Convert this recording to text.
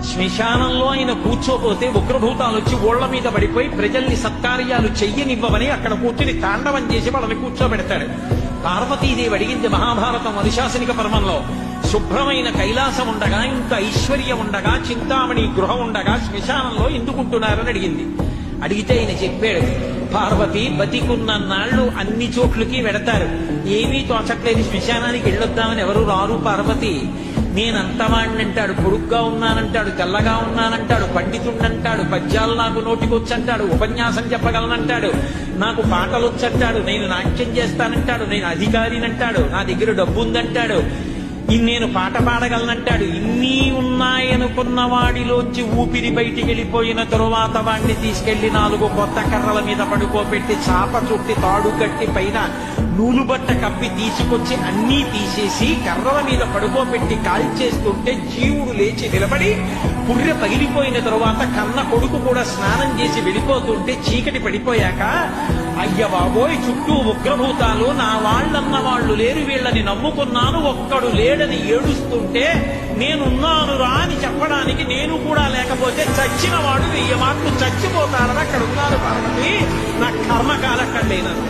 శ్మశానంలో ఆయన కూర్చోపోతే ఉగ్రభూతాలు వచ్చి ఓళ్ల మీద పడిపోయి ప్రజల్ని సత్కార్యాలు చెయ్యనివ్వమని అక్కడ కూర్చుని తాండవం చేసి వాళ్ళని కూర్చోబెడతాడు. పార్వతీదేవి అడిగింది మహాభారతం అనుశాసనిక పర్వంలో, శుభ్రమైన కైలాసం ఉండగా, ఇంత ఐశ్వర్యం ఉండగా, చింతామణి గృహం ఉండగా శ్మశానంలో ఎందుకుంటున్నారని అడిగింది. అడిగితే ఆయన చెప్పాడు, పార్వతి బతికున్న నాళ్లు అన్ని చోట్లకి వెడతారు, ఏమీ తోచట్లేదు, శ్మశానానికి వెళ్ళొద్దామని ఎవరు రారు పార్వతి. నేనంతవాణ్ణంటాడు, పొడుగ్గా ఉన్నానంటాడు, తెల్లగా ఉన్నానంటాడు, పండితుండంటాడు, పద్యాలు నాకు నోటికొచ్చంటాడు, ఉపన్యాసం చెప్పగలనంటాడు, నాకు పాటలు వచ్చంటాడు, నేను నాట్యం చేస్తానంటాడు, నేను అధికారినంటాడు, నా దగ్గర డబ్బుందంటాడు, నేను పాట పాడగలనంటాడు. ఇన్ని ఉన్నాయనుకున్న వాడిలోంచి ఊపిరి బయటికి వెళ్ళిపోయిన తరువాత వాడిని తీసుకెళ్లి 4 కొత్త కర్రల మీద పడుకోబెట్టి చాప చుట్టి తాడు కట్టి పైన నూలు బట్ట కప్పి తీసుకొచ్చి అన్నీ తీసేసి కర్రల మీద పడుకోబెట్టి కాల్చేస్తుంటే జీవుడు లేచి నిలబడి పుర్రె పగిలిపోయిన తరువాత కన్న కొడుకు కూడా స్నానం చేసి వెళ్ళిపోతుంటే చీకటి పడిపోయాక, అయ్య బాబోయ్ చుట్టూ ఉగ్రభూతాలు, నా వాళ్ళన్న వాళ్ళు లేరు, వీళ్ళని నమ్ముకున్నాను, ఒక్కడు లేడని ఏడుస్తుంటే నేనున్నాను రా అని చెప్పడానికి నేను కూడా లేకపోతే చచ్చిన వాడు 1000 మాటలు చచ్చిపోతారని అక్కడ ఉన్నారు పార్వతి, నా కర్మకాలక్కడలేనను.